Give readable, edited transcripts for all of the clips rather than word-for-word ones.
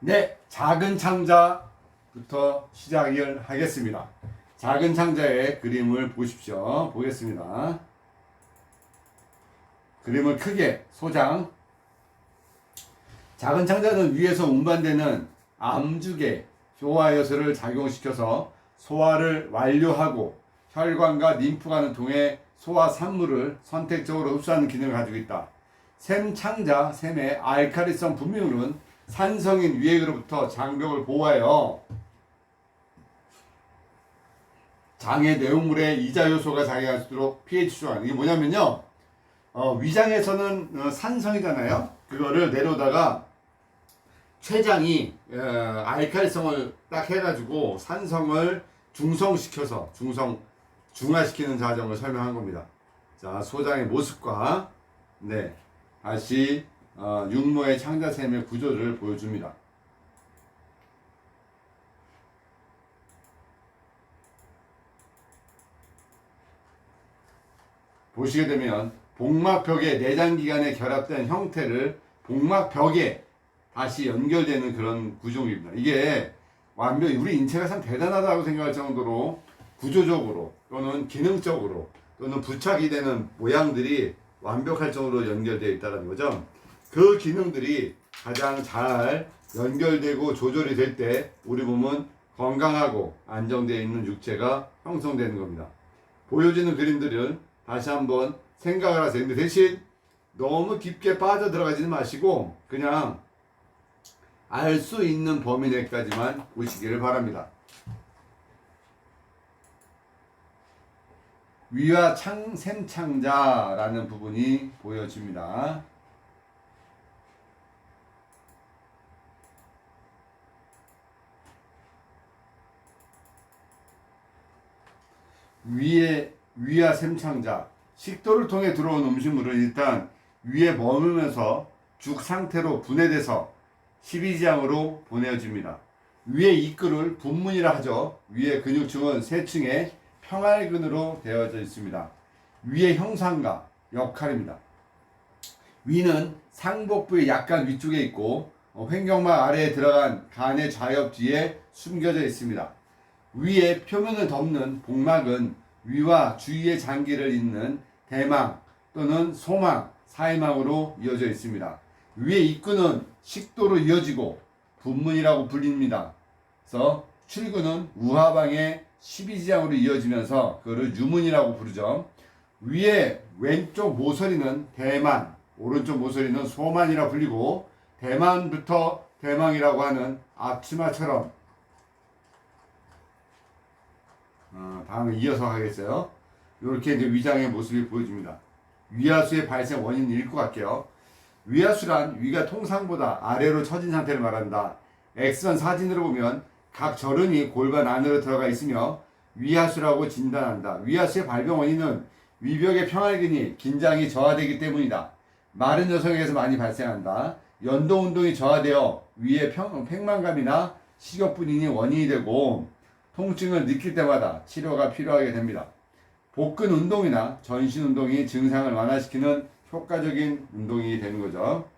네, 작은 창자부터 시작을 하겠습니다. 작은 창자의 그림을 보십시오. 보겠습니다. 그림을 크게 소장. 작은 창자는 위에서 운반되는 암죽의 효화효소를 작용시켜서 소화를 완료하고 혈관과 림프관을 통해 소화 산물을 선택적으로 흡수하는 기능을 가지고 있다. 샘창자, 샘의 알칼리성 분비물은 산성인 위액으로부터 장벽을 보호하여 장의 내용물에 이자효소가 자기할 수 있도록 pH 조절. 이게 뭐냐면요, 위장에서는 산성이잖아요. 그거를 내려오다가 췌장이 알칼리성을 딱 해가지고 산성을 중성시켜서 중화시키는 과정을 설명한 겁니다. 자, 소장의 모습과 다시 육모의 창자샘의 구조를 보여줍니다. 보시게 되면 복막벽의 내장기관에 결합된 형태를 복막벽에 다시 연결되는 그런 구조입니다. 이게 완벽히 우리 인체가 참 대단하다고 생각할 정도로 구조적으로 또는 기능적으로 또는 부착이 되는 모양들이 완벽할 정도로 연결되어 있다는 거죠. 그 기능들이 가장 잘 연결되고 조절이 될 때 우리 몸은 건강하고 안정되어 있는 육체가 형성되는 겁니다. 보여지는 그림들은 다시 한번 생각을 하세요. 근데 대신 너무 깊게 빠져 들어가지는 마시고 그냥 알 수 있는 범위 내까지만 보시기를 바랍니다. 위와 샘창자라는 부분이 보여집니다. 위와 샘창자, 식도를 통해 들어온 음식물은 일단 위에 머물면서 죽 상태로 분해돼서 십이지장으로 보내집니다. 위의 입구를 분문이라 하죠. 위의 근육층은 세 층의 평활근으로 되어져 있습니다. 위의 형상과 역할입니다. 위는 상복부의 약간 위쪽에 있고 횡격막 아래에 들어간 간의 좌엽 뒤에 숨겨져 있습니다. 위의 표면을 덮는 복막은 위와 주위의 장기를 잇는 대망 또는 소망, 사이망으로 이어져 있습니다. 위의 입구는 식도로 이어지고 분문이라고 불립니다. 그래서 출구는 우하방의 십이지장으로 이어지면서 그거를 유문이라고 부르죠. 위의 왼쪽 모서리는 대만, 오른쪽 모서리는 소만이라 불리고 대만부터 대망이라고 하는 앞치마처럼 다음에 이어서 하겠어요. 이렇게 이제 위장의 모습이 보여집니다. 위하수의 발생 원인을 읽고 갈게요. 위하수란 위가 통상보다 아래로 처진 상태를 말한다. X선 사진으로 보면 각 절은이 골반 안으로 들어가 있으며 위하수라고 진단한다. 위하수의 발병 원인은 위벽의 평활근이 긴장이 저하되기 때문이다. 마른 여성에게서 많이 발생한다. 연동 운동이 저하되어 위의 팽만감이나 식욕분인이 원인이 되고 통증을 느낄 때마다 치료가 필요하게 됩니다. 복근 운동이나 전신 운동이 증상을 완화시키는 효과적인 운동이 되는 거죠.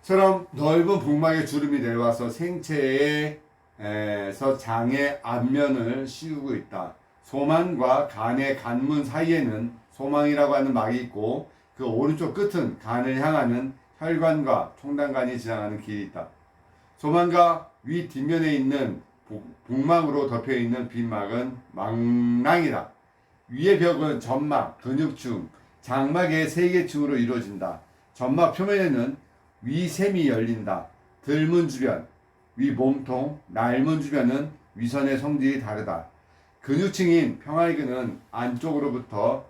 처럼 넓은 복막의 주름이 내려와서 생체에서 장의 앞면을 씌우고 있다. 소만과 간의 간문 사이에는 소망이라고 하는 막이 있고 그 오른쪽 끝은 간을 향하는 혈관과 총단간이 지나가는 길이 있다. 소만과 위 뒷면에 있는 복막으로 덮여있는 빈막은 망낭이다. 위의 벽은 점막, 근육층, 장막의 세 개 층으로 이루어진다. 점막 표면에는 위샘이 열린다. 들문 주변, 위 몸통, 날문 주변은 위선의 성질이 다르다. 근육층인 평활근은 안쪽으로부터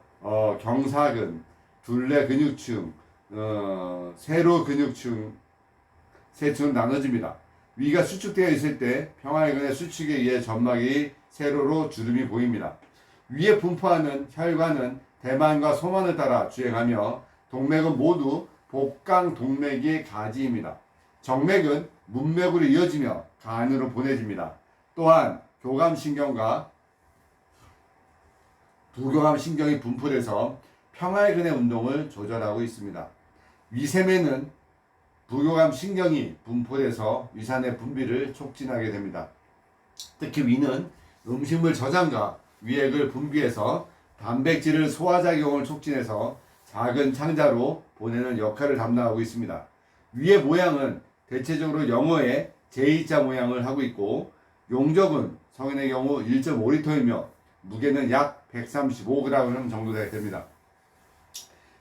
경사근, 둘레 근육층, 세로 근육층 세 층으로 나눠집니다. 위가 수축되어 있을 때 평활근의 수축에 의해 점막이 세로로 주름이 보입니다. 위에 분포하는 혈관은 대만과 소만을 따라 주행하며 동맥은 모두 복강 동맥의 가지입니다. 정맥은 문맥으로 이어지며 간으로 보내집니다. 또한 교감신경과 부교감신경이 분포돼서 평활근의 운동을 조절하고 있습니다. 위세면은 부교감신경이 분포돼서 위산의 분비를 촉진하게 됩니다. 특히 위는 음식물 저장과 위액을 분비해서 단백질을 소화작용을 促진해서 작은 창자로 보내는 역할을 담당하고 있습니다. 위의 모양은 대체적으로 영어의 J자 모양을 하고 있고 용적은 성인의 경우 1.5리터이며 무게는 약 135g 정도 됩니다.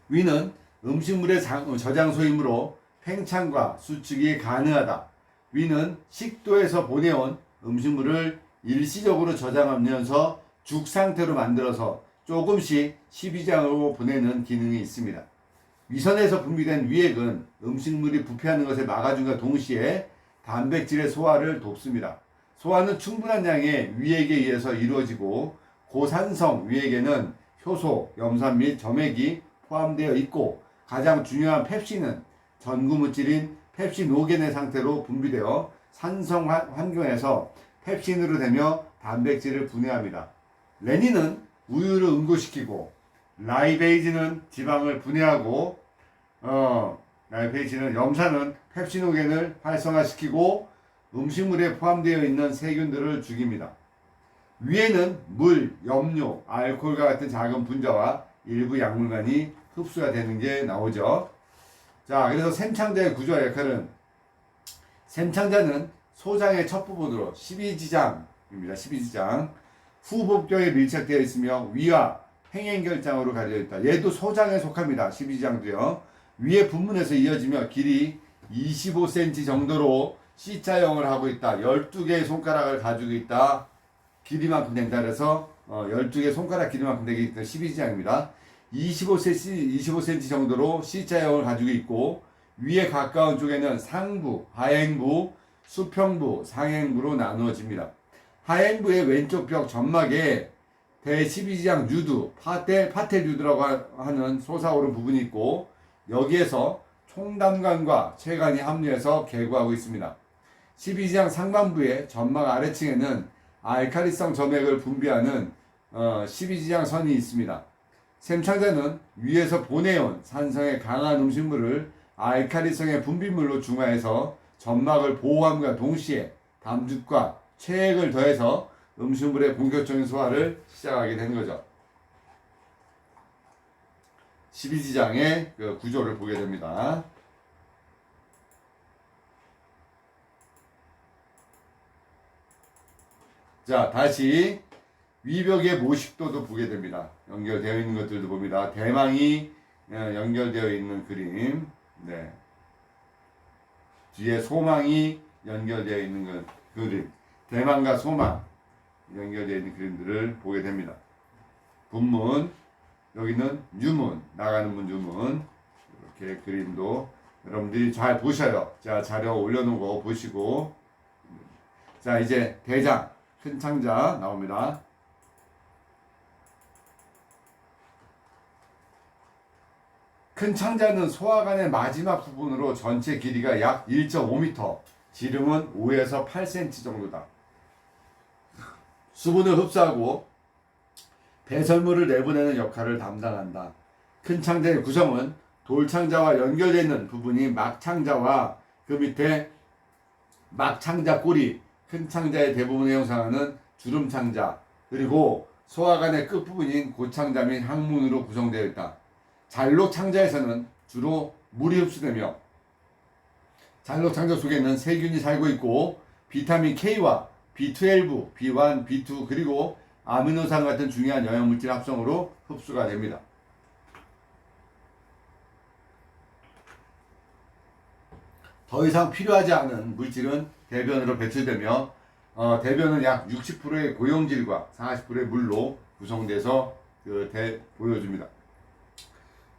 위는 음식물의 저장소이므로 팽창과 수축이 가능하다. 위는 식도에서 보내온 음식물을 일시적으로 저장하면서 죽 상태로 만들어서 조금씩 십이장으로 보내는 기능이 있습니다. 위선에서 분비된 위액은 음식물이 부패하는 것을 막아준과 동시에 단백질의 소화를 돕습니다. 소화는 충분한 양의 위액에 의해서 이루어지고 고산성 위액에는 효소, 염산 및 점액이 포함되어 있고 가장 중요한 펩신은 전구물질인 펩시노겐의 상태로 분비되어 산성 환경에서 펩신으로 되며 단백질을 분해합니다. 레닌은 우유를 응고시키고 라이베이즈는 지방을 분해하고 라이베이즈는 염산은 펩시노겐을 활성화시키고 음식물에 포함되어 있는 세균들을 죽입니다. 위에는 물, 염료, 알코올과 같은 작은 분자와 일부 약물만이 흡수가 되는 게 나오죠. 자, 그래서 샘창자의 구조와 역할은 샘창자는 소장의 첫 부분으로 12지장입니다. 12지장. 후복경에 밀착되어 있으며 위와 행행결장으로 가려져 있다. 얘도 소장에 속합니다. 12지장도요. 위의 분문에서 이어지며 길이 25cm 정도로 C자형을 하고 있다. 12개의 손가락을 가지고 있다. 길이만큼 된다. 그래서 12개 손가락 길이만큼 되기 때문에 12지장입니다. 25cm 정도로 C자형을 가지고 있고 위에 가까운 쪽에는 상부, 하행부, 수평부, 상행부로 나누어집니다. 하행부의 왼쪽 벽 점막에 대12지장 유두, 파텔 유두라고 하는 솟아오른 부분이 있고 여기에서 총담관과 췌관이 합류해서 개구하고 있습니다. 12지장 상반부의 점막 아래층에는 알칼리성 점액을 분비하는 12지장 선이 있습니다. 샘창자는 위에서 보내온 산성의 강한 음식물을 알칼리성의 분비물로 중화해서 점막을 보호함과 동시에 담즙과 체액을 더해서 음식물의 본격적인 소화를 시작하게 되는 거죠. 12지장의 그 구조를 보게 됩니다. 자, 다시 위벽의 모식도도 보게 됩니다. 연결되어 있는 것들도 봅니다. 대망이 연결되어 있는 그림. 네. 뒤에 소망이 연결되어 있는 그림. 대망과 소망 연결되어 있는 그림들을 보게 됩니다. 분문, 여기는 유문, 나가는 문 유문. 이렇게 그림도 여러분들이 잘 보셔요. 자, 자료 올려놓은 거 보시고. 자, 이제 대장, 큰 창자 나옵니다. 큰 창자는 소화관의 마지막 부분으로 전체 길이가 약 1.5m, 지름은 5에서 8cm 정도다. 수분을 흡수하고 배설물을 내보내는 역할을 담당한다. 큰 창자의 구성은 돌창자와 연결되어 있는 부분이 막창자와 그 밑에 막창자 꼬리, 큰 창자의 대부분을 형성하는 주름창자, 그리고 소화관의 끝부분인 고창자 및 항문으로 구성되어 있다. 잔록창자에서는 주로 물이 흡수되며 잔록창자 속에는 세균이 살고 있고 비타민 K와 B12, B1, B2 그리고 아미노산 같은 중요한 영양물질 합성으로 흡수가 됩니다. 더 이상 필요하지 않은 물질은 대변으로 배출되며 대변은 약 60%의 고용질과 40%의 물로 구성돼서 보여줍니다.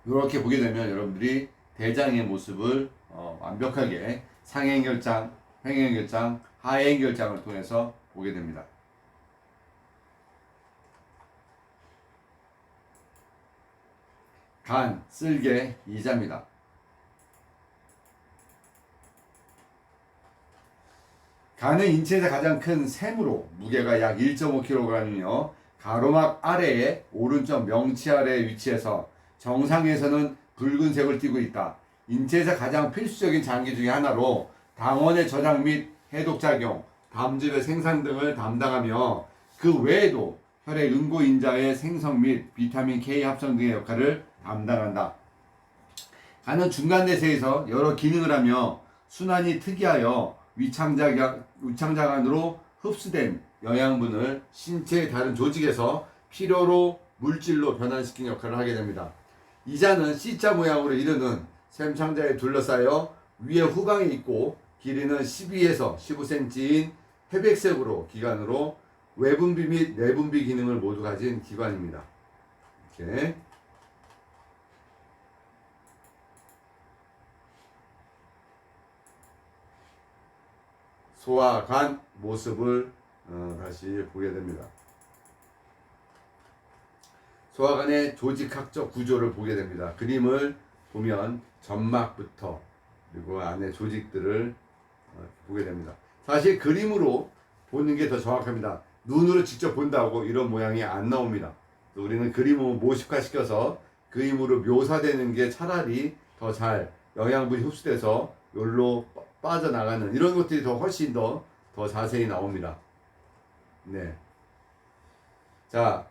이렇게 보게 되면 여러분들이 대장의 모습을 완벽하게 상행결장, 행행결장, 하행결장을 통해서 보게 됩니다. 간, 쓸개, 이자입니다. 간은 인체에서 가장 큰 샘으로 무게가 약 1.5kg이며 가로막 아래에 오른쪽 명치 아래에 위치해서 정상에서는 붉은색을 띠고 있다. 인체에서 가장 필수적인 장기 중의 하나로 당원의 저장 및 해독작용, 담즙의 생산 등을 담당하며 그 외에도 혈액 응고인자의 생성 및 비타민 K 합성 등의 역할을 담당한다. 간은 중간내세에서 여러 기능을 하며 순환이 특이하여 위창장 안으로 흡수된 영양분을 신체의 다른 조직에서 필요로 물질로 변환시키는 역할을 하게 됩니다. 이자는 C자 모양으로 이르는 샘창자에 둘러싸여 위에 후방에 있고 길이는 12에서 15cm인 회백색으로 기관으로 외분비 및 내분비 기능을 모두 가진 기관입니다. 이렇게 소와 간 모습을 다시 보게 됩니다. 소와 간의 조직학적 구조를 보게 됩니다. 그림을 보면 점막부터 그리고 안에 조직들을 보게 됩니다. 사실 그림으로 보는 게 더 정확합니다. 눈으로 직접 본다고 이런 모양이 안 나옵니다. 우리는 그림으로 모식화시켜서 그림으로 묘사되는 게 차라리 더 잘 영양분이 흡수돼서 여기로 빠져나가는 이런 것들이 훨씬 더 자세히 나옵니다. 네. 자,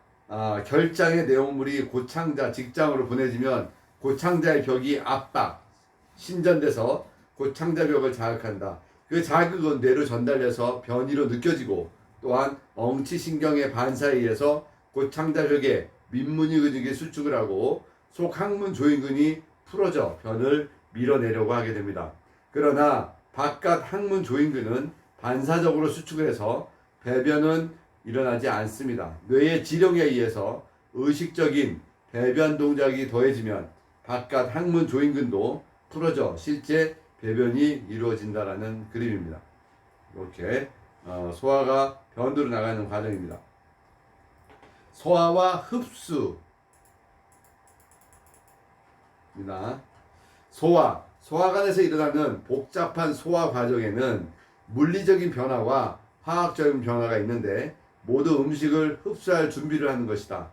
결장의 내용물이 고창자, 직장으로 보내지면 고창자의 벽이 압박, 신전돼서 고창자벽을 자극한다. 그 자극은 뇌로 전달돼서 변이로 느껴지고 또한 엉치신경의 반사에 의해서 고창자벽에 민문이 근육이 수축을 하고 속 항문 조인근이 풀어져 변을 밀어내려고 하게 됩니다. 그러나 바깥 항문 조인근은 반사적으로 수축을 해서 배변은 일어나지 않습니다. 뇌의 지령에 의해서 의식적인 배변 동작이 더해지면 바깥 항문 조인근도 풀어져 실제 배변이 이루어진다라는 그림입니다. 이렇게 소화가 변으로 나가는 과정입니다. 소화와 흡수입니다. 소화관에서 일어나는 복잡한 소화 과정에는 물리적인 변화와 화학적인 변화가 있는데 모두 음식을 흡수할 준비를 하는 것이다.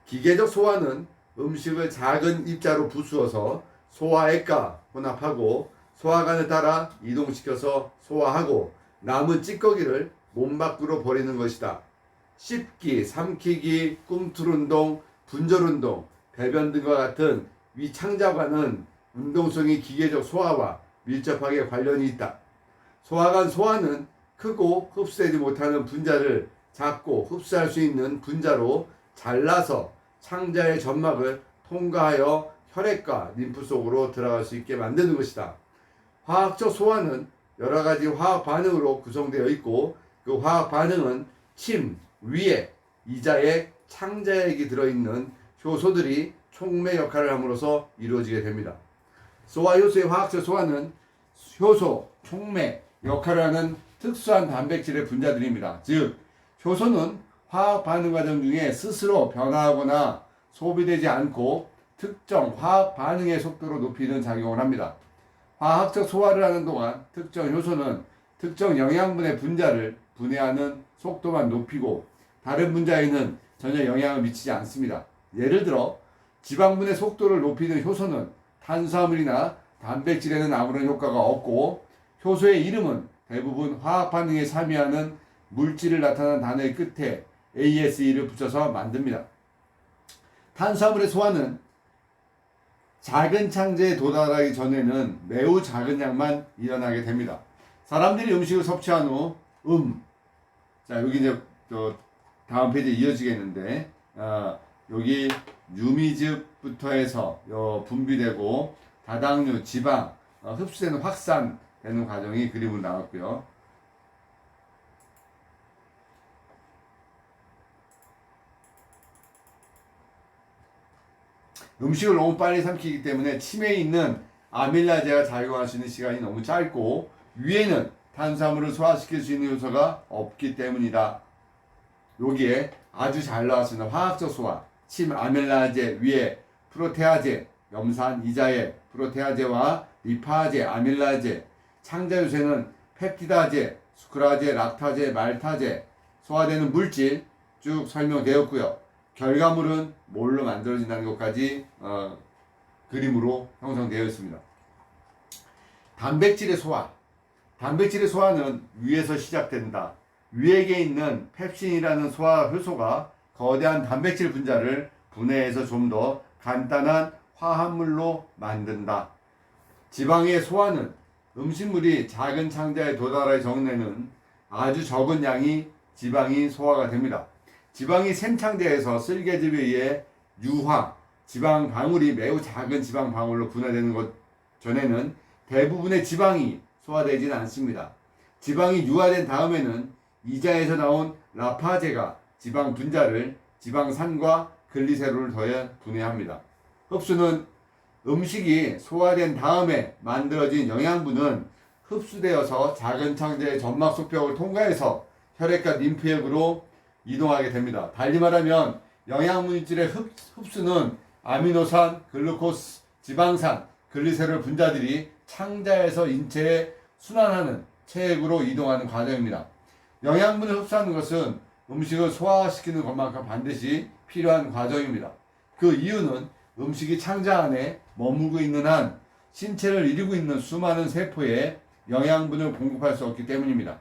기계적 소화는 음식을 작은 입자로 부수어서 소화액과 혼합하고 소화관을 따라 이동시켜서 소화하고 남은 찌꺼기를 몸 밖으로 버리는 것이다. 씹기, 삼키기, 꿈틀운동, 분절운동, 배변 등과 같은 위창자관은 운동성이 기계적 소화와 밀접하게 관련이 있다. 소화관 소화는 크고 흡수되지 못하는 분자를 작고 흡수할 수 있는 분자로 잘라서 창자의 점막을 통과하여 혈액과 림프 속으로 들어갈 수 있게 만드는 것이다. 화학적 소화는 여러 가지 화학 반응으로 구성되어 있고 그 화학 반응은 침, 위액, 이자액, 창자액이 들어있는 효소들이 촉매 역할을 함으로써 이루어지게 됩니다. 소화 효소의 화학적 소화는 효소, 촉매 역할을 하는 특수한 단백질의 분자들입니다. 즉, 효소는 화학 반응 과정 중에 스스로 변화하거나 소비되지 않고 특정 화학 반응의 속도를 높이는 작용을 합니다. 화학적 소화를 하는 동안 특정 효소는 특정 영양분의 분자를 분해하는 속도만 높이고 다른 분자에는 전혀 영향을 미치지 않습니다. 예를 들어 지방분해 속도를 높이는 효소는 탄수화물이나 단백질에는 아무런 효과가 없고 효소의 이름은 대부분 화학 반응에 참여하는 물질을 나타내는 단어의 끝에 ASE를 붙여서 만듭니다. 탄수화물의 소화는 작은 창자에 도달하기 전에는 매우 작은 양만 일어나게 됩니다. 사람들이 음식을 섭취한 후 자 여기 이제 다음 페이지에 이어지겠는데 여기 유미즙부터 해서 분비되고 다당류, 지방 흡수되는 확산되는 과정이 그림으로 나왔고요. 음식을 너무 빨리 삼키기 때문에 침에 있는 아밀라제가 작용할 수 있는 시간이 너무 짧고 위에는 탄수화물을 소화시킬 수 있는 요소가 없기 때문이다. 여기에 아주 잘 나왔습니다. 화학적 소화, 침 아밀라제 위에 프로테아제, 염산 이자에 프로테아제와 리파제, 아밀라제, 창자 요새는 펩티다제, 수크라제, 락타제, 말타제, 소화되는 물질 쭉 설명되었고요. 결과물은 뭘로 만들어진다는 것까지 그림으로 형성되어 있습니다. 단백질의 소화. 단백질의 소화는 위에서 시작된다. 위액에 있는 펩신이라는 소화 효소가 거대한 단백질 분자를 분해해서 좀 더 간단한 화합물로 만든다. 지방의 소화는 음식물이 작은 창자에 도달할 정도에는 아주 적은 양이 지방이 소화가 됩니다. 지방이 샘창자에서 쓸개즙에 의해 유황, 지방 방울이 매우 작은 지방 방울로 분해되는 것 전에는 대부분의 지방이 소화되지는 않습니다. 지방이 유화된 다음에는 이자에서 나온 라파제가 지방 분자를 지방산과 글리세롤을 더해 분해합니다. 흡수는 음식이 소화된 다음에 만들어진 영양분은 흡수되어서 작은 창자의 점막 속벽을 통과해서 혈액과 림프액으로 이동하게 됩니다. 달리 말하면 영양물질의 흡수는 아미노산, 글루코스, 지방산, 글리세롤 분자들이 창자에서 인체에 순환하는 체액으로 이동하는 과정입니다. 영양분을 흡수하는 것은 음식을 소화시키는 것만큼 반드시 필요한 과정입니다. 그 이유는 음식이 창자 안에 머물고 있는 한 신체를 이루고 있는 수많은 세포에 영양분을 공급할 수 없기 때문입니다.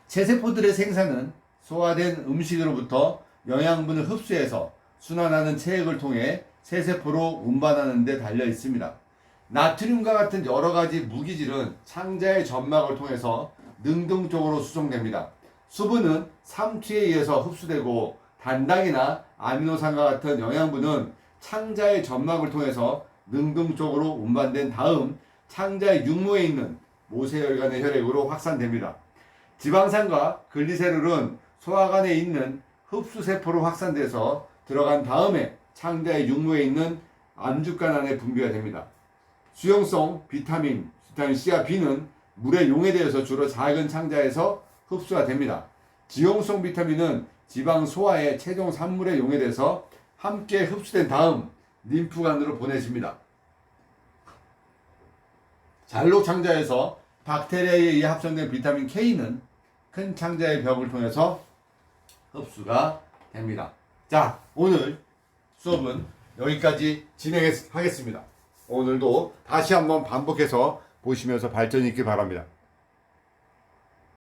체세포들의 생산은 소화된 음식으로부터 영양분을 흡수해서 순환하는 체액을 통해 세세포로 운반하는 데 달려 있습니다. 나트륨과 같은 여러 가지 무기질은 창자의 점막을 통해서 능동적으로 수송됩니다. 수분은 삼투에 의해서 흡수되고 단당이나 아미노산과 같은 영양분은 창자의 점막을 통해서 능동적으로 운반된 다음 창자의 육모에 있는 모세혈관의 혈액으로 확산됩니다. 지방산과 글리세롤은 소화관에 있는 흡수세포로 확산돼서 들어간 다음에 창자의 육모에 있는 암죽간 안에 분비가 됩니다. 수용성 비타민 C와 B는 물에 용해되어서 주로 작은 창자에서 흡수가 됩니다. 지용성 비타민은 지방 소화에 최종 산물에 용해돼서 함께 흡수된 다음 림프관으로 보내집니다. 잔록 창자에서 박테리아에 의해 합성된 비타민 K는 큰 창자의 벽을 통해서 흡수가 됩니다. 자, 오늘 수업은 여기까지 진행하겠습니다. 오늘도 다시 한번 반복해서 보시면서 발전이 있길 바랍니다.